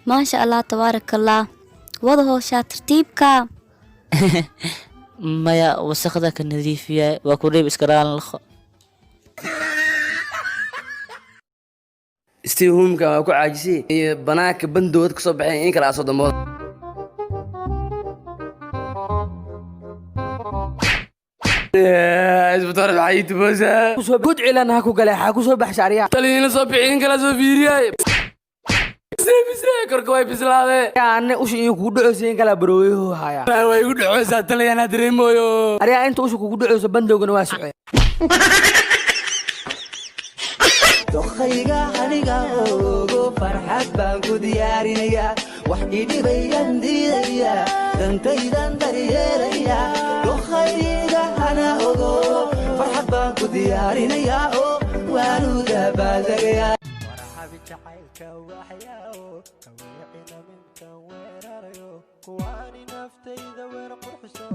ما شاء الله تبارك الله. وضعه شاطر ترتيبك. maya wasaqda ka nadiifiya waa ku reeb iskaraan lakho stay home-ka waa ku caajisay iyo banaanka bandood ka soo baxeen in kala soo dambood isbitaar waxay tubasa soo gud cilan ha ku galay ha ku soo bax shaariya taliina soo bixin kala soo fiiriyay bisray korka way bislaade aan u shii ku dhacooseen kala barooyo haya way u dhacaysaa taliina dareemoyo ariya inta u shii ku dhacayso bandowgana waa socay dokhayga aniga ogo farxad baan ku diyaarinaya wax idhibayaan diidaya dantaydan daryeelaya dokhayga ana ogo farxad baan ku diyaarinaya oo waanu dabaaldegaya warxabi jacaylka waxyaawo kawiicina minkan weerarayo kuwaani naftayda weer qurxso